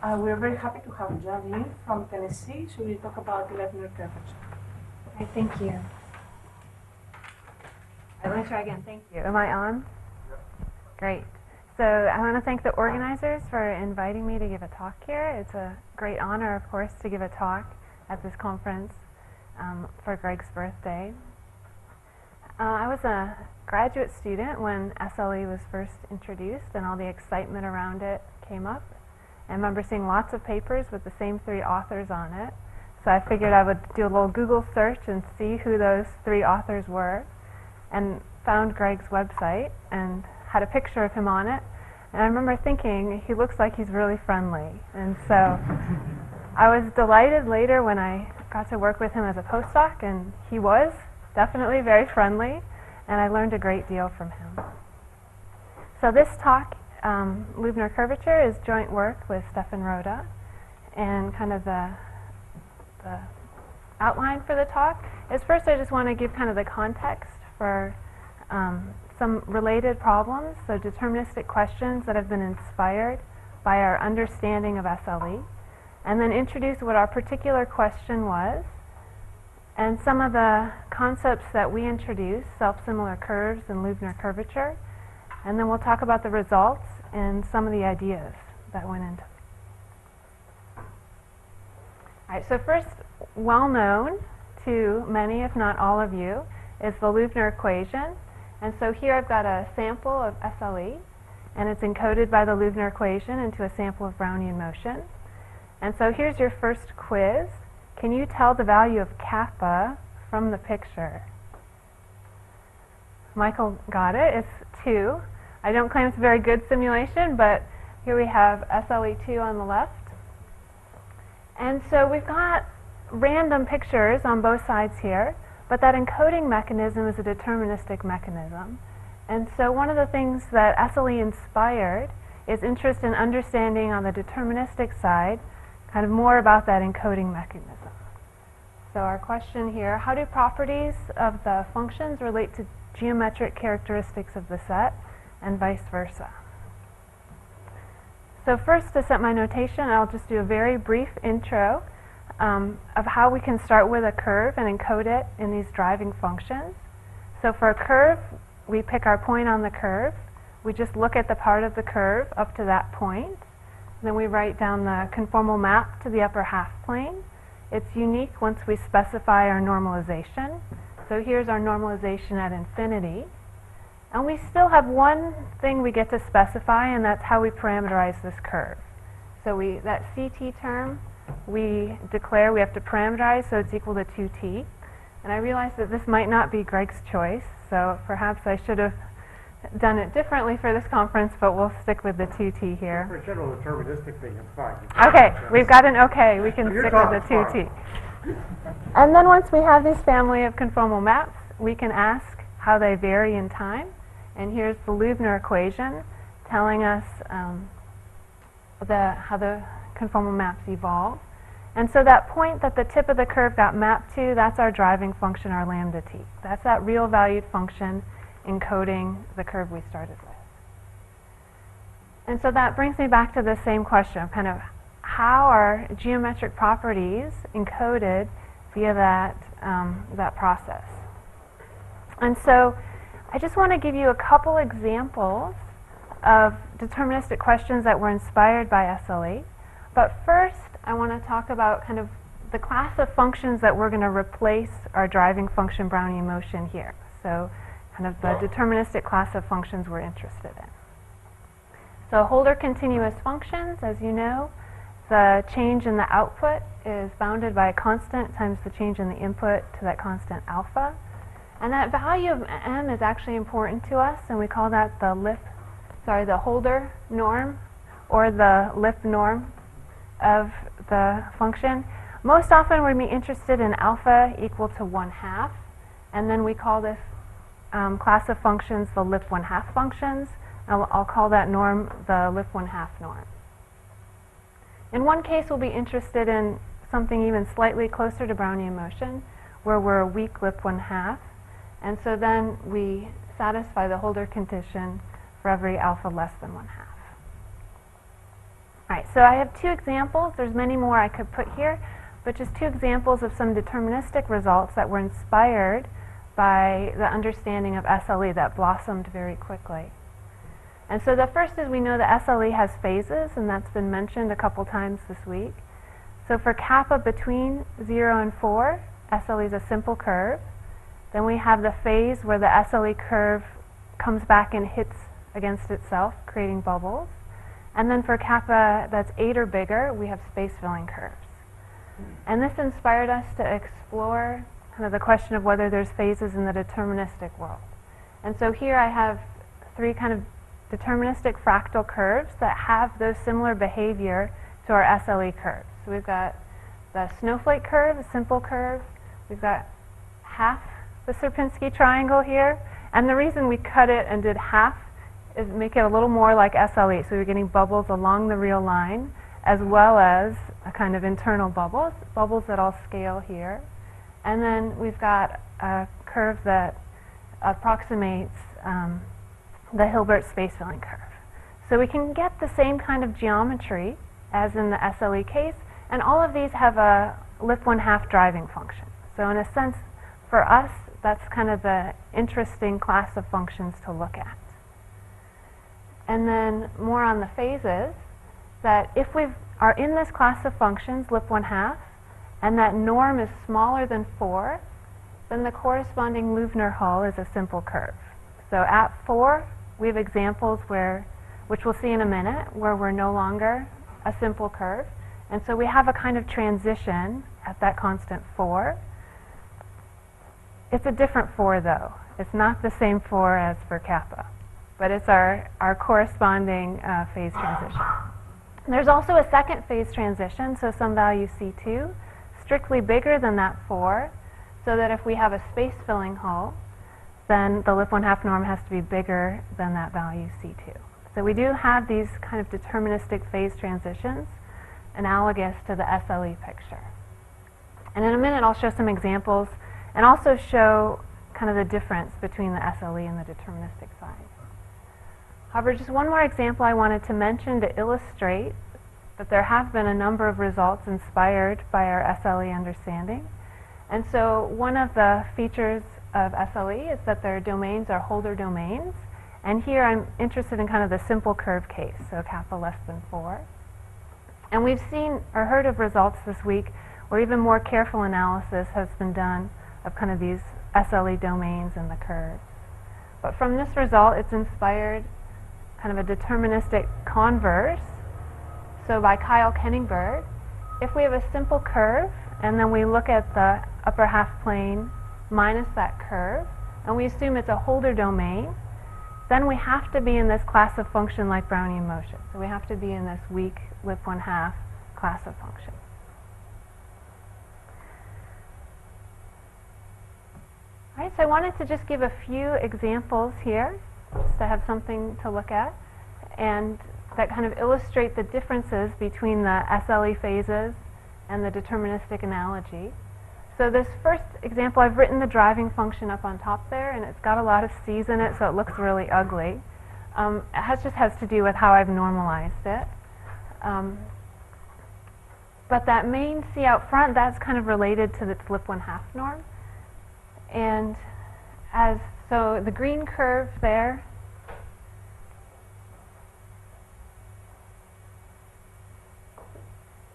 We're very happy to have Joan Lind from Tennessee. She will talk about Loewner curvature. Okay, thank you. Let me try again. Thank you. Am I on? Great. So I want to thank the organizers for inviting me to give a talk here. It's a great honor, of course, to give a talk at this conference for Greg's birthday. I was a graduate student when SLE was first introduced and all the excitement around it came up. I remember seeing lots of papers with the same 3 authors on it. So I figured I would do a little Google search and see who those 3 authors were, and found Greg's website and had a picture of him on it. And I remember thinking, he looks like he's really friendly. And so I was delighted later when I got to work with him as a postdoc, and he was definitely very friendly, and I learned a great deal from him. So this talk, Loewner curvature, is joint work with Stefan Roda, and kind of the outline for the talk is, first I just want to give kind of the context for some related problems, so deterministic questions that have been inspired by our understanding of SLE, and then introduce what our particular question was, and some of the concepts that we introduced, self-similar curves and Loewner curvature, and then we'll talk about the results and some of the ideas that went into it. All right, so first, well known to many, if not all of you, is the Loewner equation. And so here I've got a sample of SLE, and it's encoded by the Loewner equation into a sample of Brownian motion. And so here's your first quiz. Can you tell the value of kappa from the picture? Michael got it. It's 2. I don't claim it's a very good simulation, but here we have SLE2 on the left. And so we've got random pictures on both sides here, but that encoding mechanism is a deterministic mechanism. And so one of the things that SLE inspired is interest in understanding on the deterministic side kind of more about that encoding mechanism. So our question here, how do properties of the functions relate to geometric characteristics of the set, and vice versa? So first, to set my notation, I'll just do a very brief intro of how we can start with a curve and encode it in these driving functions. So for a curve, we pick our point on the curve. We just look at the part of the curve up to that point. Then we write down the conformal map to the upper half plane. It's unique once we specify our normalization. So here's our normalization at infinity. And we still have one thing we get to specify, and that's how we parameterize this curve. So that CT term, we declare we have to parameterize, so it's equal to 2t. And I realize that this might not be Greg's choice, so perhaps I should have done it differently for this conference, but we'll stick with the 2t here. For a general deterministic thing, it's fine. Okay, we've got an okay. We can stick with the 2t. And then once we have this family of conformal maps, we can ask how they vary in time. And here's the Loewner equation telling us how the conformal maps evolve. And so that point that the tip of the curve got mapped to, that's our driving function, our lambda t. That's that real valued function encoding the curve we started with. And so that brings me back to the same question of kind of how are geometric properties encoded via that process. And so I just want to give you a couple examples of deterministic questions that were inspired by SLE. But first, I want to talk about kind of the class of functions that we're going to replace our driving function Brownian motion here. So kind of the deterministic class of functions we're interested in. So Holder continuous functions, as you know, the change in the output is bounded by a constant times the change in the input to that constant alpha. And that value of m is actually important to us, and we call that the Holder norm, or the Lipp norm of the function. Most often we're interested in alpha equal to 1/2, and then we call this class of functions the Lipp 1/2 functions. I'll call that norm the Lipp 1/2 norm. In one case, we'll be interested in something even slightly closer to Brownian motion, where we're a weak Lipp 1/2, and so then we satisfy the Holder condition for every alpha less than 1/2. Right, so I have two examples. There's many more I could put here, but just two examples of some deterministic results that were inspired by the understanding of SLE that blossomed very quickly. And so the first is we know that SLE has phases, and that's been mentioned a couple times this week. So for kappa between 0 and 4, SLE is a simple curve. Then we have the phase where the SLE curve comes back and hits against itself, creating bubbles. And then for kappa that's 8 or bigger, we have space-filling curves. And this inspired us to explore kind of the question of whether there's phases in the deterministic world. And so here I have three kind of deterministic fractal curves that have those similar behavior to our SLE curves. So we've got the snowflake curve, a simple curve. We've got half the Sierpinski triangle here. And the reason we cut it and did half is make it a little more like SLE. So we're getting bubbles along the real line, as well as a kind of internal bubbles that all scale here. And then we've got a curve that approximates the Hilbert space-filling curve. So we can get the same kind of geometry as in the SLE case, and all of these have a lip 1/2 driving function. So in a sense, for us, that's kind of the interesting class of functions to look at. And then more on the phases, that if we are in this class of functions, lip 1/2, and that norm is smaller than 4, then the corresponding Loewner hull is a simple curve. So at 4, we have examples which we'll see in a minute, where we're no longer a simple curve. And so we have a kind of transition at that constant 4. It's a different 4, though. It's not the same 4 as for kappa, but it's our corresponding phase transition. And there's also a second phase transition, so some value C2, strictly bigger than that 4, so that if we have a space-filling hull, then the lip 1/2 norm has to be bigger than that value C2. So we do have these kind of deterministic phase transitions analogous to the SLE picture. And in a minute I'll show some examples and also show kind of the difference between the SLE and the deterministic side. However, just one more example I wanted to mention to illustrate that there have been a number of results inspired by our SLE understanding. And so one of the features of SLE is that their domains are Holder domains. And here I'm interested in kind of the simple curve case, so kappa less than 4. And we've seen or heard of results this week where even more careful analysis has been done of kind of these SLE domains and the curves. But from this result, it's inspired kind of a deterministic converse. So by Kyle Kenningberg, if we have a simple curve and then we look at the upper half plane minus that curve, and we assume it's a Holder domain, then we have to be in this class of function like Brownian motion. So we have to be in this weak lip 1/2 class of function. All right, so I wanted to just give a few examples here, just to have something to look at, and that kind of illustrate the differences between the SLE phases and the deterministic analogy. So this first example, I've written the driving function up on top there, and it's got a lot of C's in it, so it looks really ugly. It just has to do with how I've normalized it. But that main C out front, that's kind of related to the lip 1/2 norm. And so the green curve there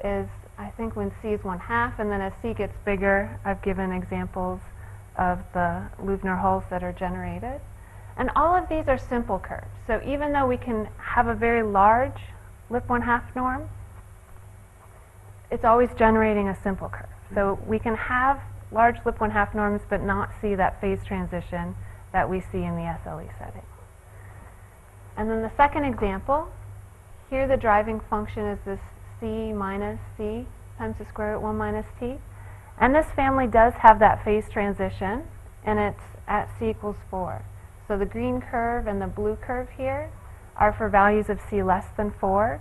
is, I think, when C is 1/2, and then as C gets bigger, I've given examples of the Loewner hulls that are generated. And all of these are simple curves. So even though we can have a very large lip 1/2 norm, it's always generating a simple curve. So we can have large lip 1/2 norms but not see that phase transition that we see in the SLE setting. And then the second example, here the driving function is this C minus C times the square root 1 minus t. And this family does have that phase transition, and it's at C equals 4. So the green curve and the blue curve here are for values of C less than 4,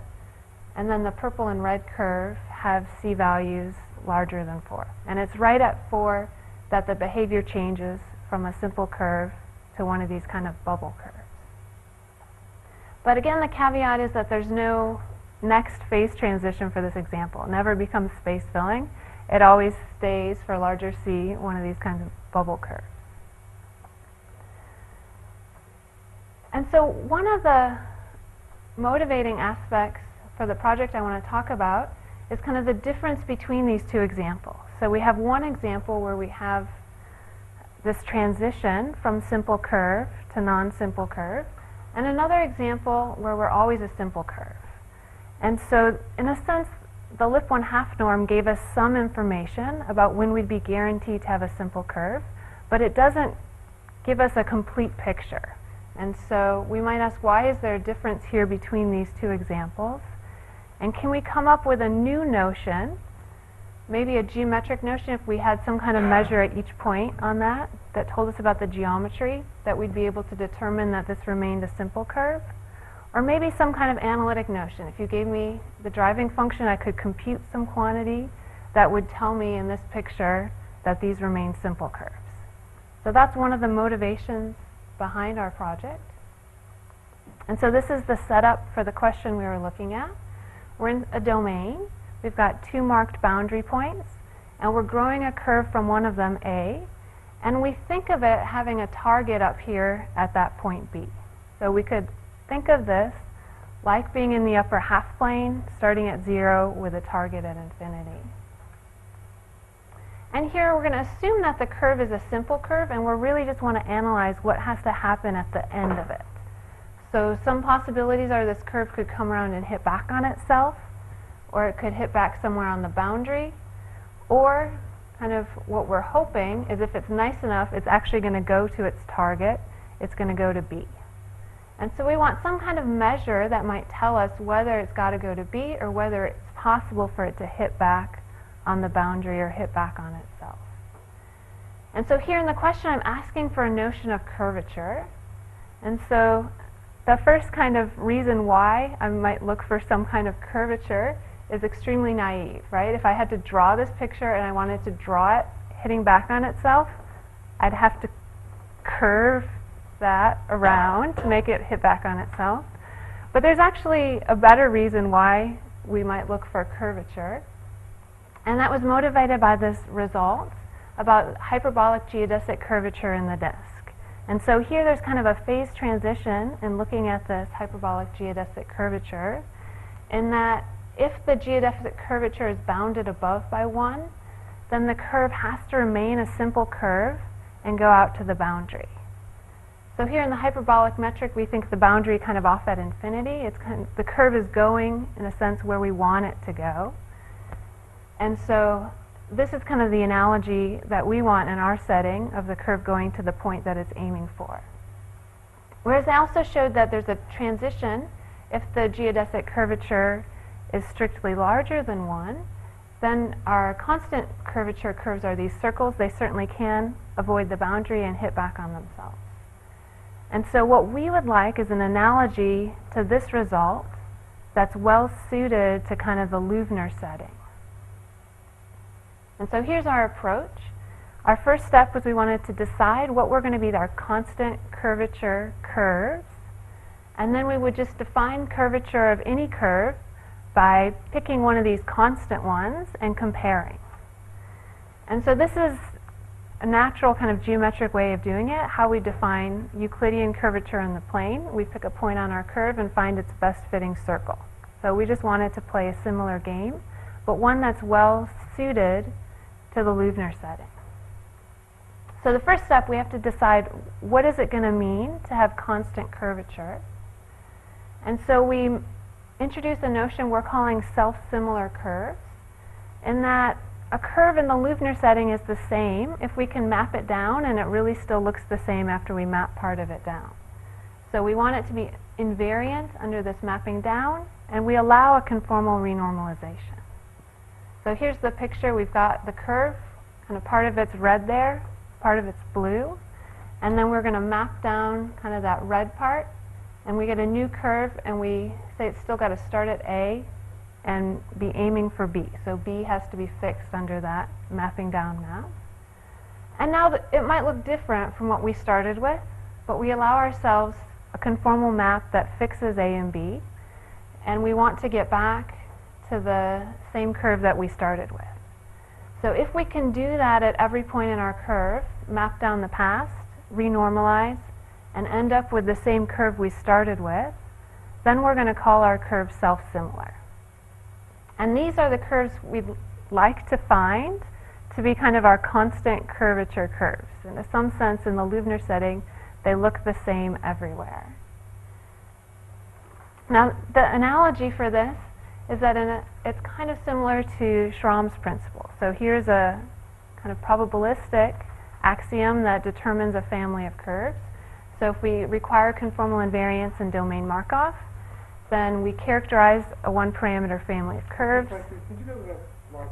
and then the purple and red curve have C values larger than 4. And it's right at 4 that the behavior changes from a simple curve to one of these kind of bubble curves. But again, the caveat is that there's no next phase transition for this example. It never becomes space filling. It always stays for larger C one of these kinds of bubble curves. And so one of the motivating aspects for the project I want to talk about is kind of the difference between these two examples. So we have one example where we have this transition from simple curve to non-simple curve, and another example where we're always a simple curve. And so in a sense, the lip 1/2 norm gave us some information about when we'd be guaranteed to have a simple curve, but it doesn't give us a complete picture. And so we might ask, why is there a difference here between these two examples? And can we come up with a new notion, maybe a geometric notion if we had some kind of measure at each point on that told us about the geometry, that we'd be able to determine that this remained a simple curve? Or maybe some kind of analytic notion. If you gave me the driving function, I could compute some quantity that would tell me in this picture that these remain simple curves. So that's one of the motivations behind our project. And so this is the setup for the question we were looking at. We're in a domain. We've got two marked boundary points, and we're growing a curve from one of them, A, and we think of it having a target up here at that point, B. So we could think of this like being in the upper half plane, starting at 0 with a target at infinity. And here we're going to assume that the curve is a simple curve, and we really just want to analyze what has to happen at the end of it. So some possibilities are this curve could come around and hit back on itself, or it could hit back somewhere on the boundary, or kind of what we're hoping is if it's nice enough, it's actually going to go to its target. It's going to go to B. And so we want some kind of measure that might tell us whether it's got to go to B or whether it's possible for it to hit back on the boundary or hit back on itself. And so here in the question, I'm asking for a notion of curvature. And so the first kind of reason why I might look for some kind of curvature is extremely naive, right? If I had to draw this picture and I wanted to draw it hitting back on itself, I'd have to curve that around to make it hit back on itself. But there's actually a better reason why we might look for curvature, and that was motivated by this result about hyperbolic geodesic curvature in the disk. And so here there's kind of a phase transition in looking at this hyperbolic geodesic curvature, in that if the geodesic curvature is bounded above by 1, then the curve has to remain a simple curve and go out to the boundary. So here in the hyperbolic metric, we think the boundary kind of off at infinity. It's the curve is going, in a sense, where we want it to go. And so this is kind of the analogy that we want in our setting of the curve going to the point that it's aiming for. Whereas I also showed that there's a transition if the geodesic curvature is strictly larger than 1, then our constant curvature curves are these circles. They certainly can avoid the boundary and hit back on themselves. And so what we would like is an analogy to this result that's well suited to kind of the Loewner setting. And so here's our approach. Our first step was we wanted to decide what were going to be our constant curvature curves, and then we would just define curvature of any curve by picking one of these constant ones and comparing. And so this is a natural kind of geometric way of doing it, how we define Euclidean curvature in the plane. We pick a point on our curve and find its best fitting circle. So we just wanted to play a similar game, but one that's well suited to the Loewner setting. So the first step, we have to decide what is it going to mean to have constant curvature. And so we introduce a notion we're calling self-similar curves, in that a curve in the Loewner setting is the same if we can map it down, and it really still looks the same after we map part of it down. So we want it to be invariant under this mapping down, and we allow a conformal renormalization. So here's the picture. We've got the curve, kind of part of it's red there, part of it's blue, and then we're going to map down kind of that red part, and we get a new curve, and we say it's still got to start at A and be aiming for B. So B has to be fixed under that mapping down map. And now it might look different from what we started with, but we allow ourselves a conformal map that fixes A and B, and we want to get back to the same curve that we started with. So if we can do that at every point in our curve, map down the past, renormalize, and end up with the same curve we started with, then we're going to call our curve self-similar. And these are the curves we'd like to find to be kind of our constant curvature curves. In some sense, in the Loewner setting, they look the same everywhere. Now, the analogy for this is that it's kind of similar to Schramm's principle. So here's a kind of probabilistic axiom that determines a family of curves. So if we require conformal invariance and domain Markov, then we characterize a one-parameter family of curves. Could you go to that slide?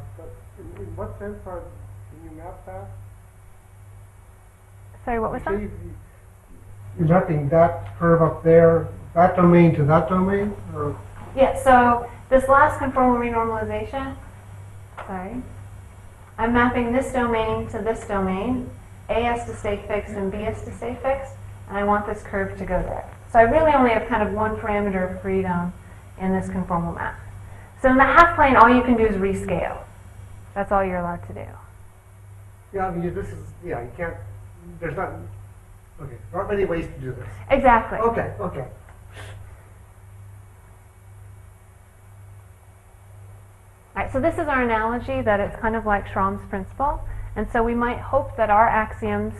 In what sense can you map that? Sorry, what was that? You're mapping that curve up there, that domain to that domain? Or? Yeah, so this last conformal renormalization, I'm mapping this domain to this domain. A has to stay fixed and B has to stay fixed, and I want this curve to go there. So I really only have kind of one parameter of freedom in this conformal map. So in the half plane, all you can do is rescale. That's all you're allowed to do. Yeah, I mean, this is, you can't, there's not, okay, there aren't many ways to do this. Exactly. Okay. All right, so this is our analogy that it's kind of like Schramm's principle. And so we might hope that our axioms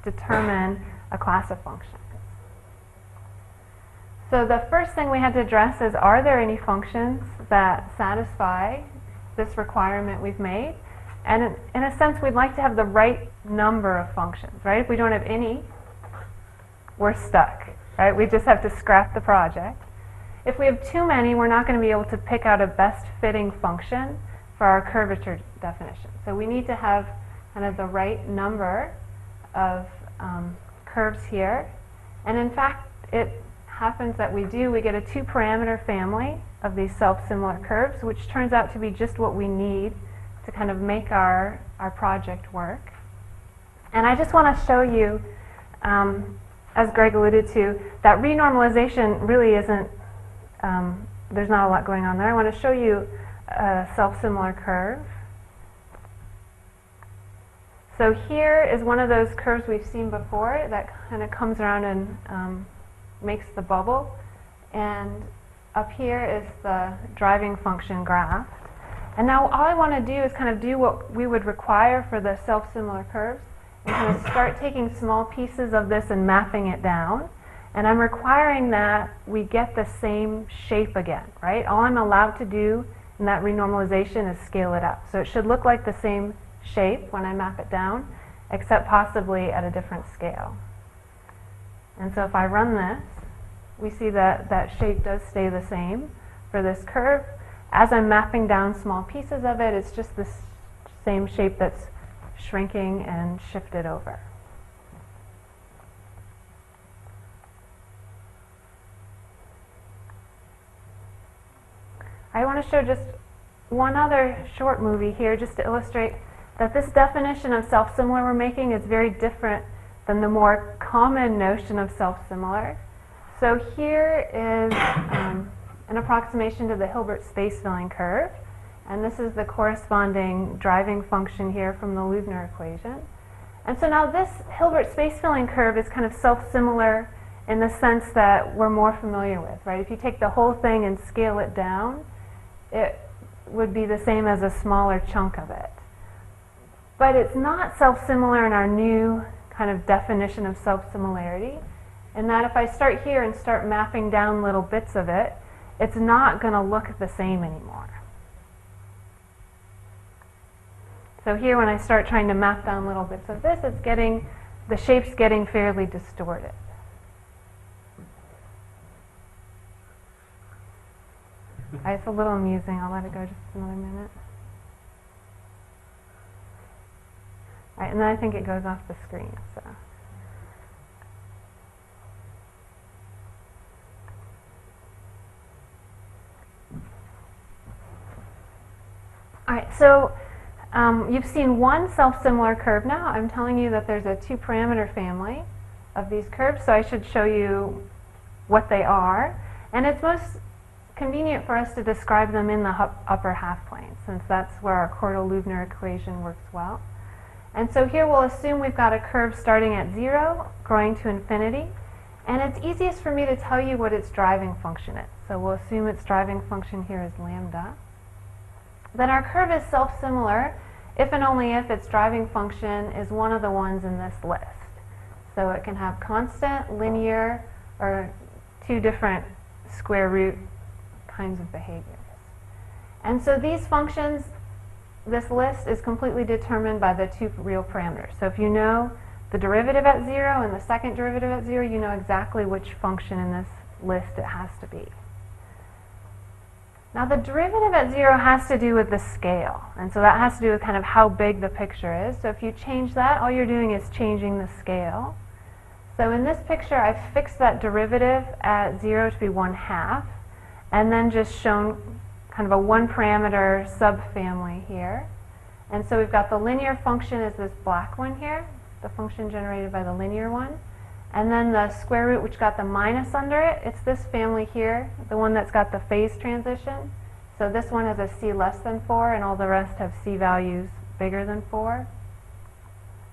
determine a class of functions. So the first thing we had to address is, are there any functions that satisfy this requirement we've made? And in a sense, we'd like to have the right number of functions, right? If we don't have any, we're stuck, right? We just have to scrap the project. If we have too many, we're not going to be able to pick out a best fitting function for our curvature definition. So we need to have kind of the right number of curves here. And in fact, it happens that we get a two-parameter family of these self-similar curves, which turns out to be just what we need to kind of make our project work. And I just want to show you, as Greg alluded to, that renormalization really isn't, there's not a lot going on there. I want to show you a self-similar curve. So here is one of those curves we've seen before that kind of comes around and makes the bubble. And up here is the driving function graph. And now all I want to do is kind of do what we would require for the self-similar curves and kind of start taking small pieces of this and mapping it down. And I'm requiring that we get the same shape again, right? All I'm allowed to do in that renormalization is scale it up. So it should look like the same shape when I map it down, except possibly at a different scale. And so if I run this, we see that that shape does stay the same for this curve. As I'm mapping down small pieces of it, it's just the same shape that's shrinking and shifted over. I want to show just one other short movie here just to illustrate that this definition of self-similar we're making is very different than the more common notion of self-similar. So here is an approximation to the Hilbert space filling curve, and this is the corresponding driving function here from the Loewner equation. And so now this Hilbert space filling curve is kind of self-similar in the sense that we're more familiar with, right? If you take the whole thing and scale it down, it would be the same as a smaller chunk of it. But it's not self-similar in our new kind of definition of self-similarity, in that if I start here and start mapping down little bits of it, it's not going to look the same anymore. So here when I start trying to map down little bits of this, the shape's getting fairly distorted. It's a little amusing. I'll let it go just another minute. All right, and then I think it goes off the screen. So. All right, so you've seen one self-similar curve now. I'm telling you that there's a two-parameter family of these curves, so I should show you what they are. And it's most convenient for us to describe them in the upper half plane, since that's where our Loewner equation works well. And so here we'll assume we've got a curve starting at 0, growing to infinity. And it's easiest for me to tell you what its driving function is. So we'll assume its driving function here is lambda. Then our curve is self-similar if and only if its driving function is one of the ones in this list. So it can have constant, linear, or two different square root kinds of behaviors. And so these functions, this list is completely determined by the two real parameters. So if you know the derivative at 0 and the second derivative at 0, you know exactly which function in this list it has to be. Now the derivative at 0 has to do with the scale, and so that has to do with kind of how big the picture is. So if you change that, all you're doing is changing the scale. So in this picture, I've fixed that derivative at 0 to be 1/2, and then just shown kind of a one-parameter subfamily here. And so we've got the linear function is this black one here, the function generated by the linear one. And then the square root, which got the minus under it, it's this family here, the one that's got the phase transition. So this one has a c less than 4, and all the rest have c values bigger than 4.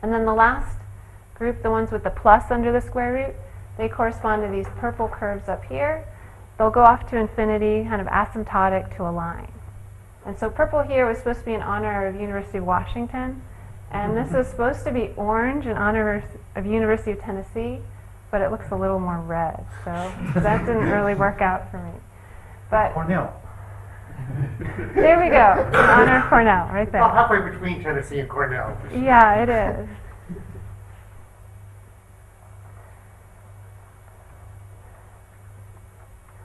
And then the last group, the ones with the plus under the square root, they correspond to these purple curves up here. They'll go off to infinity, kind of asymptotic to a line. And so purple here was supposed to be in honor of University of Washington. And this is supposed to be orange in honor of University of Tennessee, but it looks a little more red. So that didn't really work out for me. But Cornell. there we go, in honor of Cornell, right there. About halfway between Tennessee and Cornell. Yeah, it is.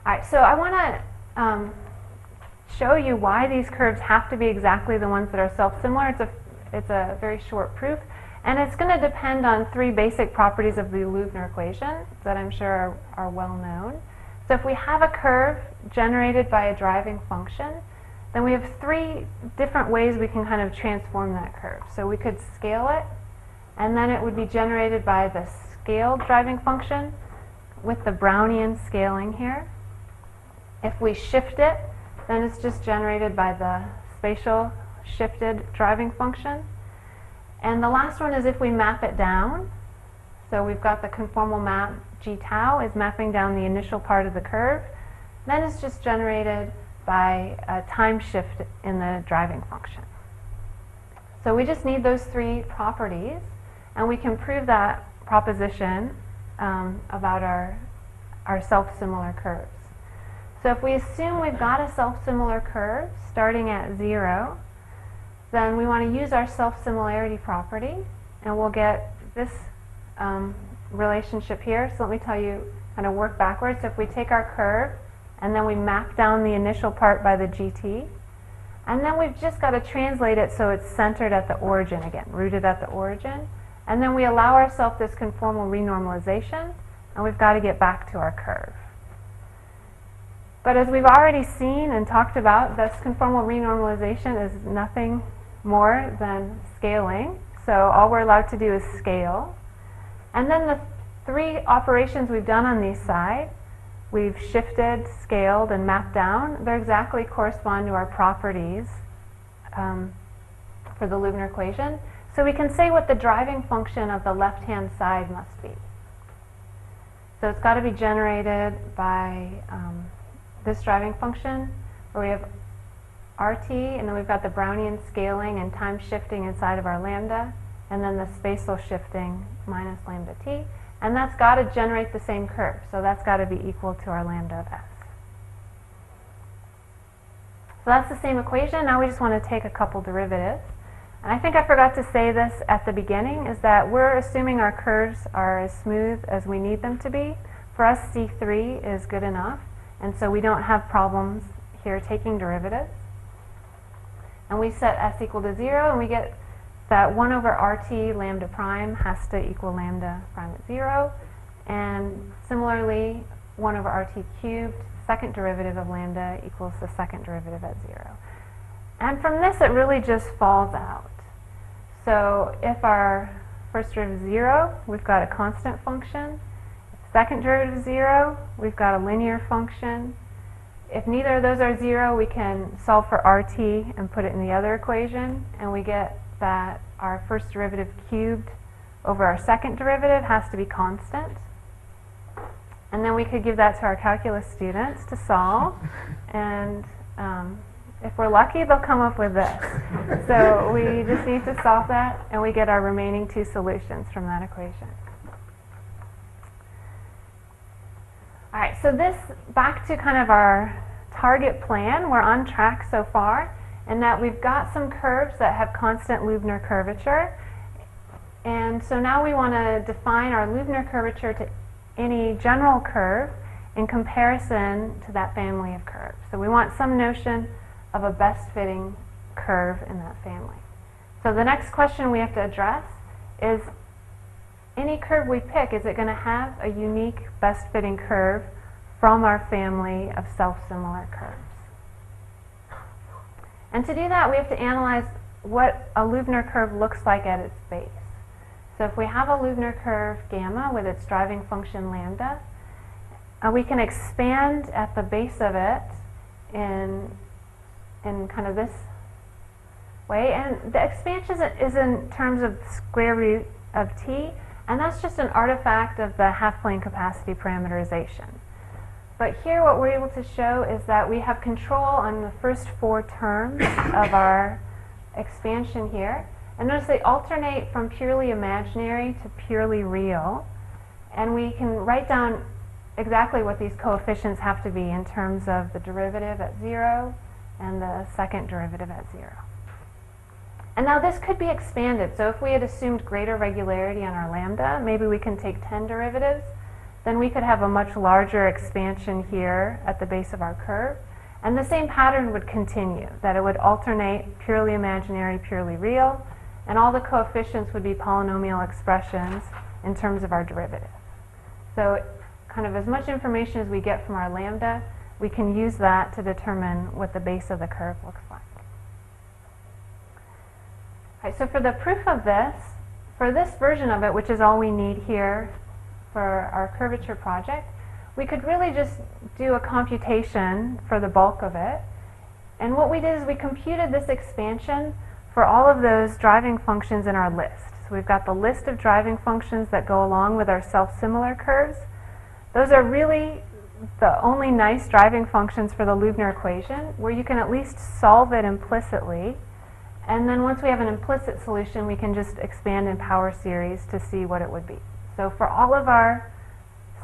All right, so I want to show you why these curves have to be exactly the ones that are self-similar. It's a very short proof, and it's going to depend on three basic properties of the Loewner equation that I'm sure are well known. So if we have a curve generated by a driving function, then we have three different ways we can kind of transform that curve. So we could scale it, and then it would be generated by the scaled driving function with the Brownian scaling here. If we shift it, then it's just generated by the spatial shifted driving function. And the last one is if we map it down. So we've got the conformal map g tau is mapping down the initial part of the curve. Then it's just generated by a time shift in the driving function. So we just need those three properties, and we can prove that proposition about our self-similar curves. So if we assume we've got a self-similar curve starting at 0, then we want to use our self-similarity property, and we'll get this relationship here. So let me tell you, kind of work backwards. So if we take our curve, and then we map down the initial part by the GT, and then we've just got to translate it so it's centered at the origin again, rooted at the origin. And then we allow ourselves this conformal renormalization, and we've got to get back to our curve. But as we've already seen and talked about, this conformal renormalization is nothing more than scaling. So all we're allowed to do is scale. And then the three operations we've done on these sides, we've shifted, scaled, and mapped down. They exactly correspond to our properties for the Loewner equation. So we can say what the driving function of the left-hand side must be. So it's got to be generated by this driving function, where we have RT, and then we've got the Brownian scaling and time shifting inside of our lambda, and then the spatial shifting minus lambda t. And that's got to generate the same curve. So that's got to be equal to our lambda of s. So that's the same equation. Now we just want to take a couple derivatives. And I think I forgot to say this at the beginning, is that we're assuming our curves are as smooth as we need them to be. For us, C3 is good enough. And so we don't have problems here taking derivatives. And we set s equal to 0, and we get that 1 over RT lambda prime has to equal lambda prime at 0. And similarly, 1 over RT cubed, second derivative of lambda equals the second derivative at 0. And from this, it really just falls out. So if our first derivative is 0, we've got a constant function. Second derivative 0, we've got a linear function. if neither of those are 0, we can solve for RT and put it in the other equation, and we get that our first derivative cubed over our second derivative has to be constant. And then we could give that to our calculus students to solve, and if we're lucky, they'll come up with this. So we just need to solve that, and we get our remaining 2 solutions from that equation. All right, so this, back to kind of our target plan. We're on track so far, in that we've got some curves that have constant Loewner curvature. And so now we want to define our Loewner curvature to any general curve in comparison to that family of curves. So we want some notion of a best fitting curve in that family. So the next question we have to address is, any curve we pick, is it going to have a unique best fitting curve from our family of self-similar curves? And to do that, we have to analyze what a Loewner curve looks like at its base. So if we have a Loewner curve gamma with its driving function lambda, we can expand at the base of it in kind of this way. And the expansion is in terms of the square root of t, and that's just an artifact of the half-plane capacity parameterization. But here what we're able to show is that we have control on the first 4 terms of our expansion here. And notice they alternate from purely imaginary to purely real. And we can write down exactly what these coefficients have to be in terms of the derivative at 0 and the second derivative at 0. And now this could be expanded. So if we had assumed greater regularity on our lambda, maybe we can take 10 derivatives, then we could have a much larger expansion here at the base of our curve. And the same pattern would continue, that it would alternate purely imaginary, purely real, and all the coefficients would be polynomial expressions in terms of our derivative. So kind of as much information as we get from our lambda, we can use that to determine what the base of the curve looks like. All right, so for the proof of this, for this version of it, which is all we need here for our curvature project, we could really just do a computation for the bulk of it. And what we did is we computed this expansion for all of those driving functions in our list. So we've got the list of driving functions that go along with our self-similar curves. Those are really the only nice driving functions for the Loewner equation, where you can at least solve it implicitly. And then once we have an implicit solution, we can just expand in power series to see what it would be. So for all of our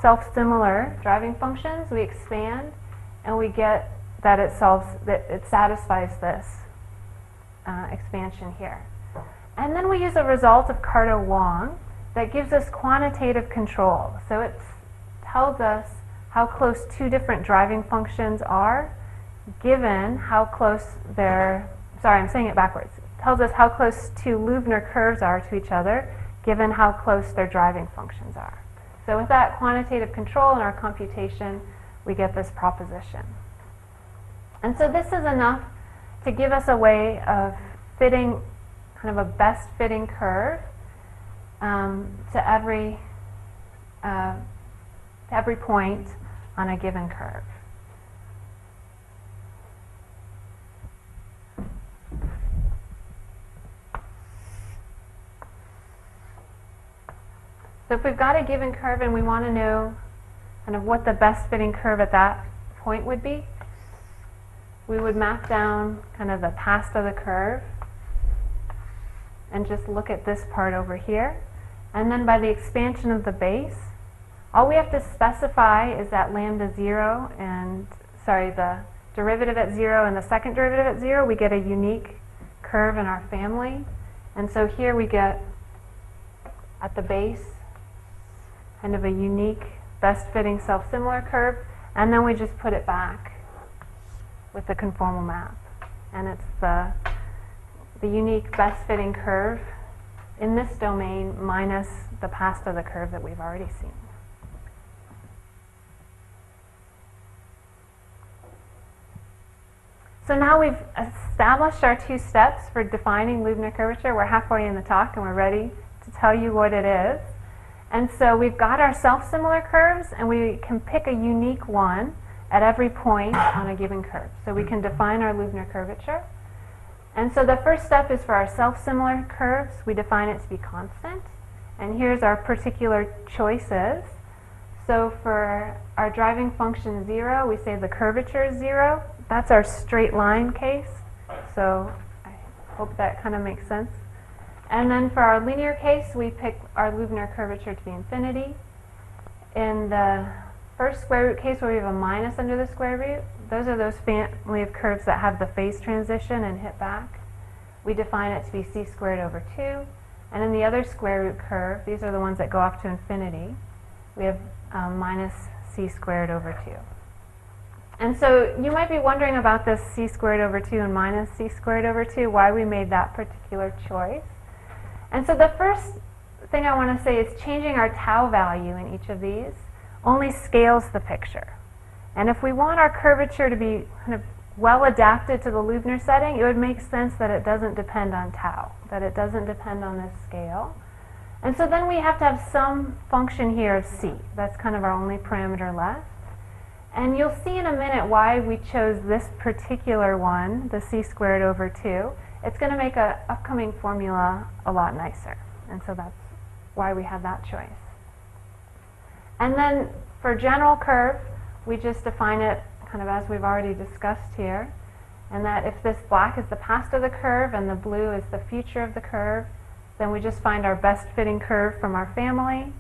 self-similar driving functions, we expand and we get that it satisfies this expansion here. And then we use a result of Carto-Wong that gives us quantitative control. So it tells us how close 2 different driving functions are given how close they're, sorry, I'm saying it backwards. It tells us how close 2 Loewner curves are to each other given how close their driving functions are. So with that quantitative control in our computation, we get this proposition. And so this is enough to give us a way of fitting kind of a best fitting curve to every point on a given curve. So if we've got a given curve and we want to know kind of what the best fitting curve at that point would be, we would map down kind of the past of the curve and just look at this part over here. And then by the expansion of the base, all we have to specify is that lambda 0 and, sorry, the derivative at 0 and the second derivative at 0, we get a unique curve in our family. And so here we get, at the base, kind of a unique, best-fitting self-similar curve, and then we just put it back with the conformal map. And it's the unique, best-fitting curve in this domain minus the past of the curve that we've already seen. So now we've established our 2 steps for defining Loewner curvature. We're halfway in the talk and we're ready to tell you what it is. And so we've got our self-similar curves and we can pick a unique one at every point on a given curve. So we can define our Loewner curvature. And so the first step is for our self-similar curves, we define it to be constant. And here's our particular choices. So for our driving function 0, we say the curvature is 0. That's our straight line case. So I hope that kind of makes sense. And then for our linear case, we pick our Loewner curvature to be infinity. In the first square root case where we have a minus under the square root, those are those family of curves that have the phase transition and hit back. We define it to be c squared over 2. And in the other square root curve, these are the ones that go off to infinity, we have minus c squared over 2. And so you might be wondering about this c squared over 2 and minus c squared over 2, why we made that particular choice. And so the first thing I want to say is changing our tau value in each of these only scales the picture. And if we want our curvature to be kind of well adapted to the Loewner setting, it would make sense that it doesn't depend on tau, that it doesn't depend on this scale. And so then we have to have some function here of c. That's kind of our only parameter left. And you'll see in a minute why we chose this particular one, the c squared over 2. It's going to make an upcoming formula a lot nicer. And so that's why we had that choice. And then for general curve, we just define it kind of as we've already discussed here. And that if this black is the past of the curve and the blue is the future of the curve, then we just find our best fitting curve from our family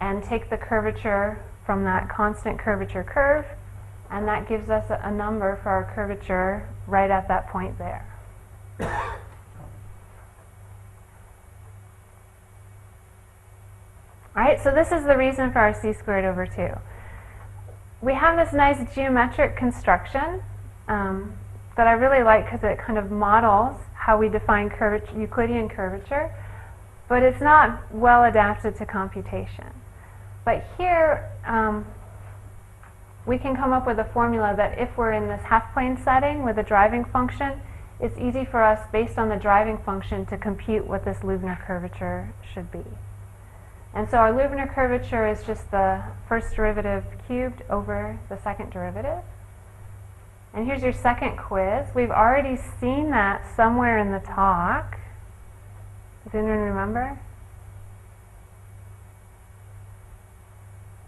and take the curvature from that constant curvature curve, and that gives us a number for our curvature right at that point there. Alright, so this is the reason for our c squared over 2. We have this nice geometric construction that I really like because it kind of models how we define Euclidean curvature, but it's not well adapted to computation. But here we can come up with a formula that if we're in this half-plane setting with a driving function, it's easy for us, based on the driving function, to compute what this Loewner curvature should be. And so our Loewner curvature is just the first derivative cubed over the second derivative. And here's your second quiz. We've already seen that somewhere in the talk. Does anyone remember?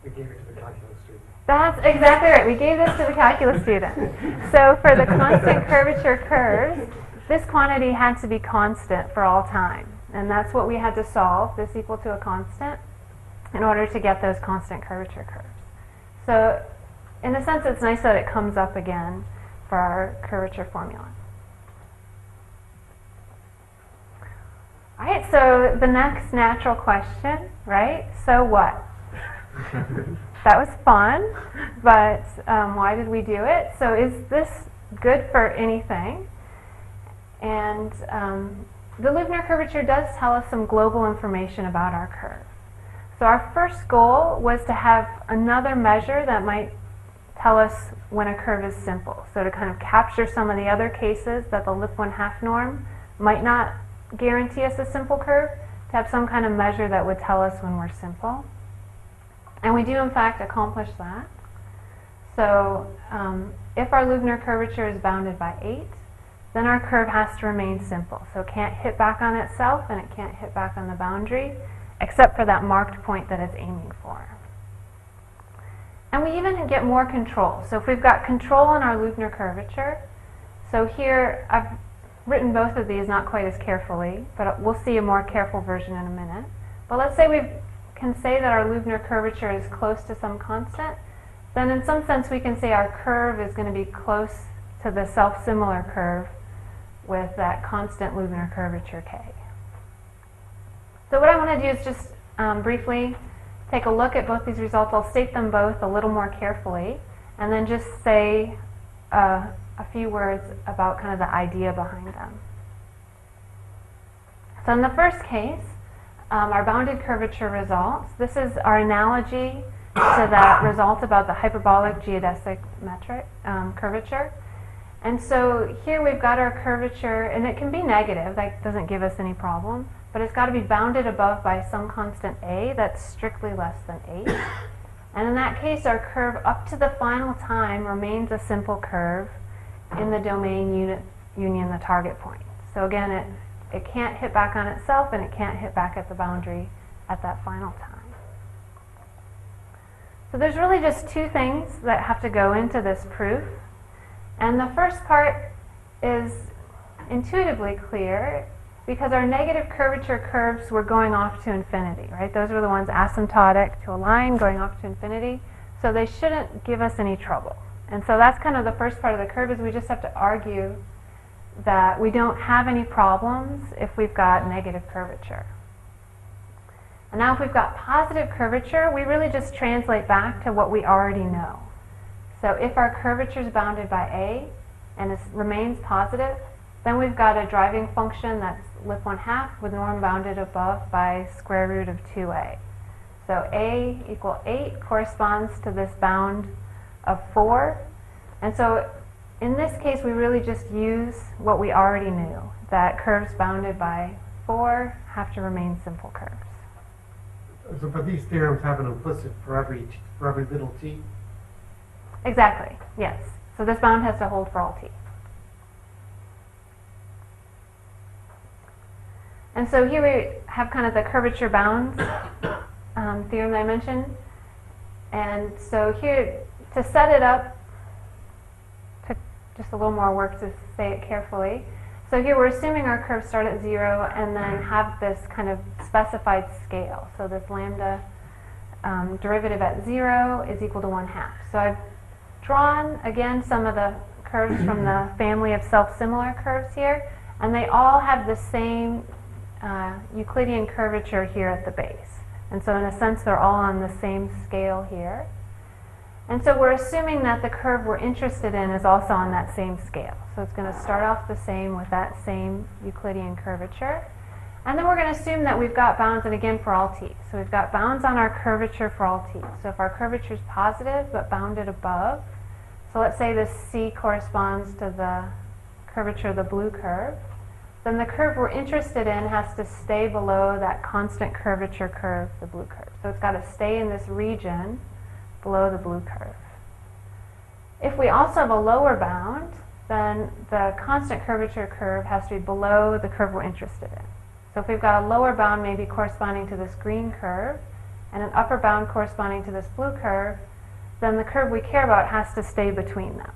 We gave it to the calculus student. That's exactly right. We gave this to the calculus student. So for the constant curvature curves, this quantity had to be constant for all time. And that's what we had to solve, this equal to a constant, in order to get those constant curvature curves. So in a sense, it's nice that it comes up again for our curvature formula. All right, so the next natural question, right? So what? That was fun, but why did we do it? So is this good for anything? And the Loewner curvature does tell us some global information about our curve. So our first goal was to have another measure that might tell us when a curve is simple. So to kind of capture some of the other cases that the Lip 1/2 norm might not guarantee us a simple curve, to have some kind of measure that would tell us when we're simple. And we do in fact accomplish that. So if our Loewner curvature is bounded by 8, then our curve has to remain simple. So it can't hit back on itself and it can't hit back on the boundary, except for that marked point that it's aiming for. And we even get more control. So if we've got control on our Loewner curvature, so here I've written both of these not quite as carefully, but we'll see a more careful version in a minute. But let's say we can say that our Loewner curvature is close to some constant, then in some sense we can say our curve is going to be close to the self-similar curve with that constant Loewner curvature k. So what I want to do is just briefly take a look at both these results. I'll state them both a little more carefully, and then just say a few words about kind of the idea behind them. So in the first case, our bounded curvature results, this is our analogy to that result about the hyperbolic geodesic metric curvature. And so here we've got our curvature, and it can be negative, that doesn't give us any problem, but it's got to be bounded above by some constant a that's strictly less than 8. And in that case, our curve up to the final time remains a simple curve in the domain union the target point. So again, it can't hit back on itself, and it can't hit back at the boundary at that final time. So there's really just two things that have to go into this proof. And the first part is intuitively clear because our negative curvature curves were going off to infinity, right? Those were the ones asymptotic to a line going off to infinity. So they shouldn't give us any trouble. And so that's kind of the first part of the curve, is we just have to argue that we don't have any problems if we've got negative curvature. And now if we've got positive curvature, we really just translate back to what we already know. So if our curvature is bounded by A and it remains positive, then we've got a driving function that's lip 1/2 with norm bounded above by square root of 2A. So A equal 8 corresponds to this bound of 4. And so in this case, we really just use what we already knew, that curves bounded by 4 have to remain simple curves. So, but these theorems have an implicit for every little t? Exactly, yes. So this bound has to hold for all t. And so here we have kind of the curvature bounds theorem that I mentioned. And so here, to set it up, took just a little more work to say it carefully. So here we're assuming our curves start at 0 and then have this kind of specified scale. So this lambda derivative at 0 is equal to 1/2. So I've drawn, again, some of the curves from the family of self-similar curves here, and they all have the same Euclidean curvature here at the base. And so in a sense, they're all on the same scale here. And so we're assuming that the curve we're interested in is also on that same scale. So it's going to start off the same with that same Euclidean curvature. And then we're going to assume that we've got bounds, and again, for all t. So we've got bounds on our curvature for all t. So if our curvature is positive but bounded above, so let's say this c corresponds to the curvature of the blue curve, then the curve we're interested in has to stay below that constant curvature curve, the blue curve. So it's got to stay in this region below the blue curve. If we also have a lower bound, then the constant curvature curve has to be below the curve we're interested in. So if we've got a lower bound maybe corresponding to this green curve and an upper bound corresponding to this blue curve, then the curve we care about has to stay between them.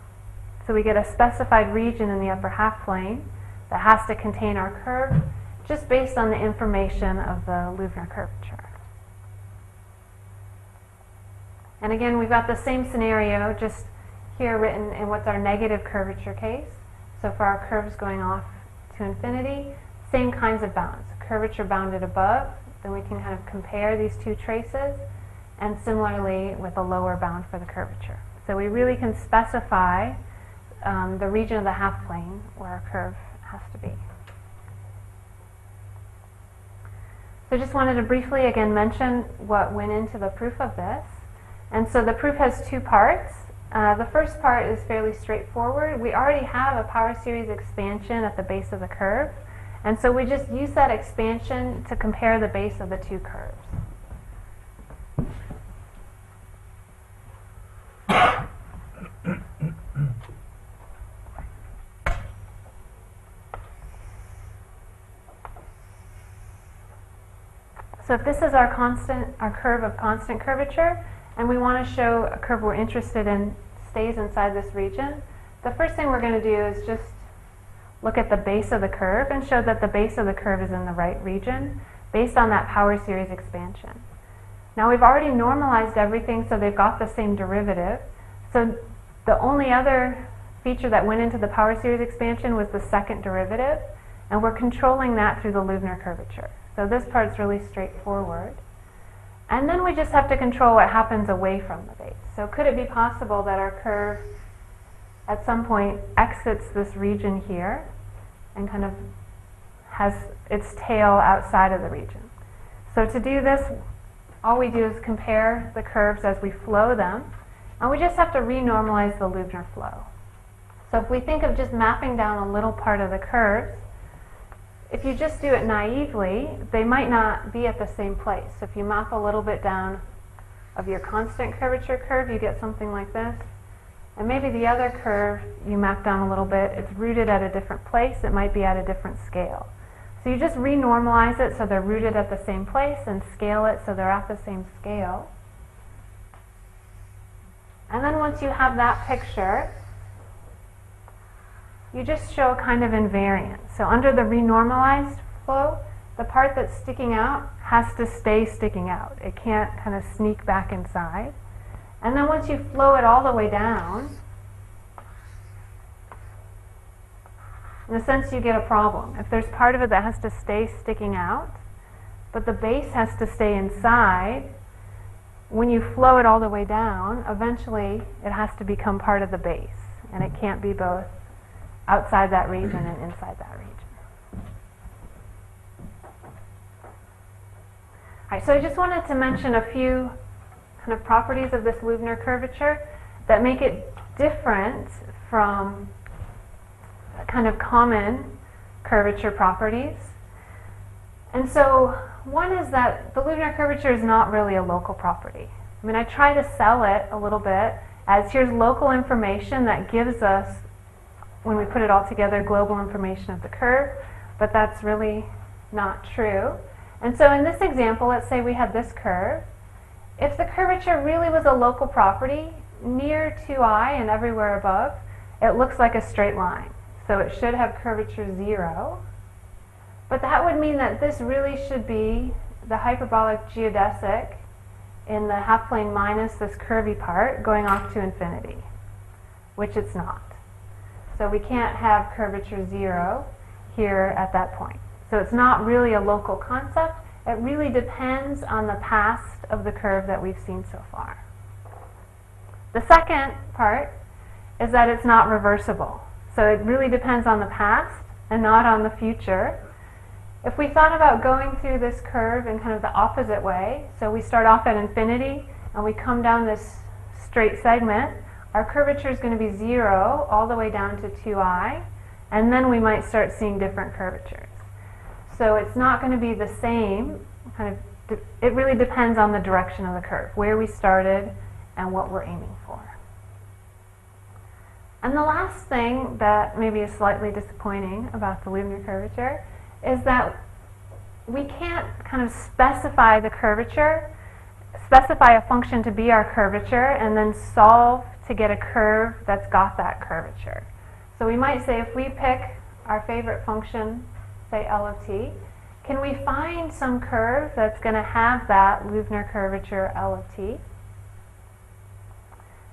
So we get a specified region in the upper half plane that has to contain our curve just based on the information of the Loewner curvature. And again, we've got the same scenario just here written in what's our negative curvature case. So for our curves going off to infinity, same kinds of bounds. Curvature bounded above, then we can kind of compare these two traces, and similarly with a lower bound for the curvature. So we really can specify the region of the half plane where our curve has to be. So just wanted to briefly again mention what went into the proof of this. And so the proof has two parts. The first part is fairly straightforward. We already have a power series expansion at the base of the curve. And so we just use that expansion to compare the base of the two curves. So if this is our curve of constant curvature, and we want to show a curve we're interested in stays inside this region, the first thing we're going to do is just look at the base of the curve and show that the base of the curve is in the right region based on that power series expansion. Now we've already normalized everything so they've got the same derivative. So the only other feature that went into the power series expansion was the second derivative, and we're controlling that through the Loewner curvature. So this part's really straightforward. And then we just have to control what happens away from the base. So could it be possible that our curve at some point exits this region here and kind of has its tail outside of the region? So to do this, all we do is compare the curves as we flow them, and we just have to renormalize the Loewner flow. So if we think of just mapping down a little part of the curves, if you just do it naively, they might not be at the same place. So if you map a little bit down of your constant curvature curve, you get something like this. And maybe the other curve you map down a little bit, it's rooted at a different place, it might be at a different scale. So you just renormalize it so they're rooted at the same place and scale it so they're at the same scale. And then once you have that picture, you just show kind of invariance. So under the renormalized flow, the part that's sticking out has to stay sticking out. It can't kind of sneak back inside. And then once you flow it all the way down, in a sense you get a problem. If there's part of it that has to stay sticking out, but the base has to stay inside, when you flow it all the way down, eventually it has to become part of the base. And it can't be both outside that region and inside that region. All right, so I just wanted to mention a few kind of properties of this Loewner curvature that make it different from kind of common curvature properties. And so one is that the Loewner curvature is not really a local property. I mean, I try to sell it a little bit as here's local information that gives us, when we put it all together, global information of the curve, but that's really not true. And so in this example, let's say we had this curve. If the curvature really was a local property, near 2i and everywhere above, it looks like a straight line. So it should have curvature 0. But that would mean that this really should be the hyperbolic geodesic in the half plane minus this curvy part going off to infinity, which it's not. So we can't have curvature 0 here at that point. So it's not really a local concept. It really depends on the past of the curve that we've seen so far. The second part is that it's not reversible. So it really depends on the past and not on the future. If we thought about going through this curve in kind of the opposite way, so we start off at infinity and we come down this straight segment, our curvature is going to be 0 all the way down to 2i, and then we might start seeing different curvatures. So it's not going to be the same, it really depends on the direction of the curve, where we started and what we're aiming for. And the last thing that maybe is slightly disappointing about the Loewner curvature is that we can't kind of specify the curvature, specify a function to be our curvature, and then solve to get a curve that's got that curvature. So we might say if we pick our favorite function, say L of t, can we find some curve that's going to have that Loewner curvature L of t?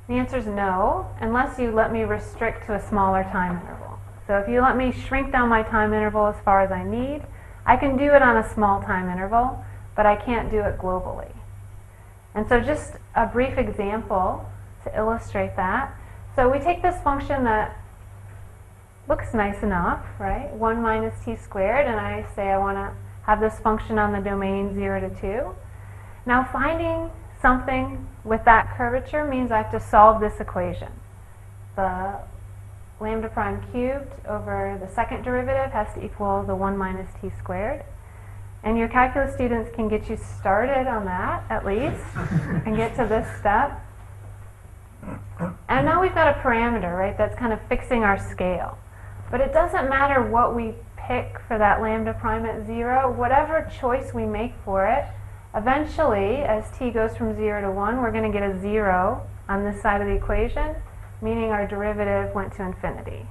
The answer is no, unless you let me restrict to a smaller time interval. So if you let me shrink down my time interval as far as I need, I can do it on a small time interval, but I can't do it globally. And so just a brief example to illustrate that. So we take this function that looks nice enough, right? 1 minus t squared, and I say I want to have this function on the domain 0 to 2. Now finding something with that curvature means I have to solve this equation. The lambda prime cubed over the second derivative has to equal the 1 minus t squared. And your calculus students can get you started on that, at least, and get to this step. And now we've got a parameter, right, that's kind of fixing our scale. But it doesn't matter what we pick for that lambda prime at 0. Whatever choice we make for it, eventually, as t goes from 0 to 1, we're going to get a 0 on this side of the equation, meaning our derivative went to infinity.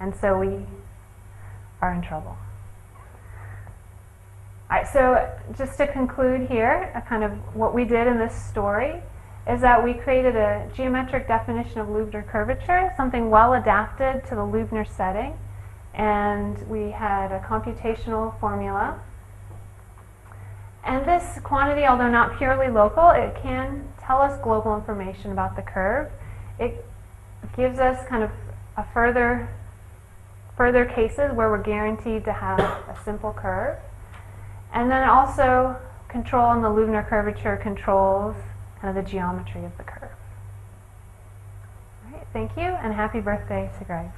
And so we are in trouble. All right, so just to conclude here, kind of what we did in this story is that we created a geometric definition of Loewner curvature, something well adapted to the Loewner setting, and we had a computational formula. And this quantity, although not purely local, it can tell us global information about the curve. It gives us kind of a further cases where we're guaranteed to have a simple curve. And then also control in the Loewner curvature controls kind of the geometry of the curve. All right, thank you, and happy birthday to Greg.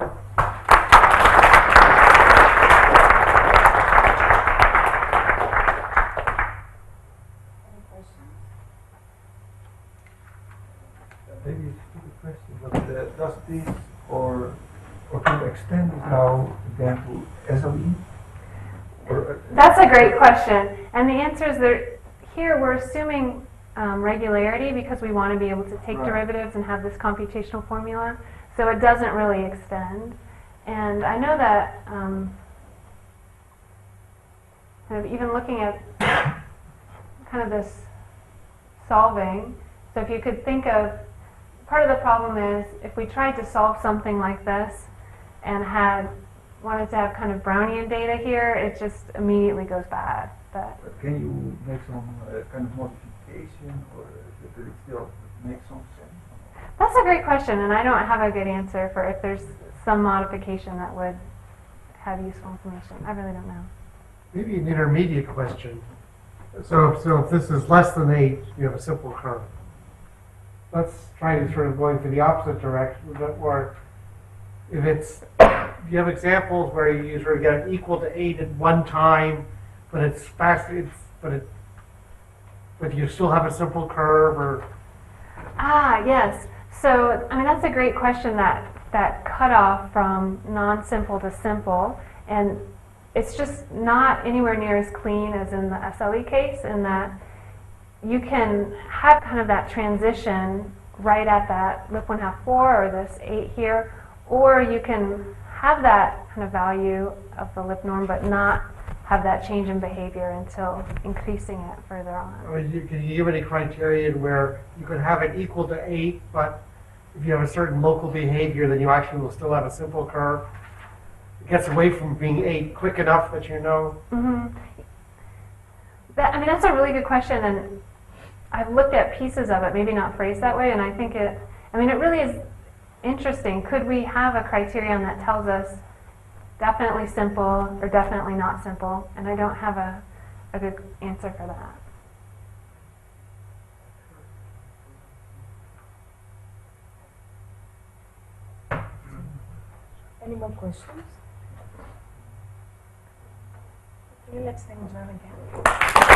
extend it now then to SLE? Or, That's a great question. And the answer is that here we're assuming regularity because we want to be able to take Right. derivatives and have this computational formula. So it doesn't really extend. And I know that kind of even looking at kind of this solving, so if you could think of, part of the problem is if we tried to solve something like this and wanted to have kind of Brownian data here, it just immediately goes bad. But can you make some kind of modification, or does it still make some sense? that's a great question, and I don't have a good answer for if there's some modification that would have useful information. I really don't know. Maybe an intermediate question. So if this is less than 8, you have a simple curve. Let's try to sort of going to the opposite direction, or if it's, you have examples where you sort of get equal to 8 at one time, but it's fast, but you still have a simple curve, or Yes. So, I mean, that's a great question, that cutoff from non-simple to simple. And it's just not anywhere near as clean as in the SLE case, in that you can have kind of that transition right at that lip 1/2 4 or this 8 here, or you can have that kind of value of the lip norm but not have that change in behavior until increasing it further on. or can you give any criterion where you can have it equal to 8, but if you have a certain local behavior, then you actually will still have a simple curve? It gets away from being 8 quick enough that you know. Mm-hmm. I mean, that's a really good question, and I've looked at pieces of it, maybe not phrased that way, and I think it really is interesting. Could we have a criterion that tells us definitely simple or definitely not simple? And I don't have a good answer for that. Any more questions? Okay, let's thank Joan again.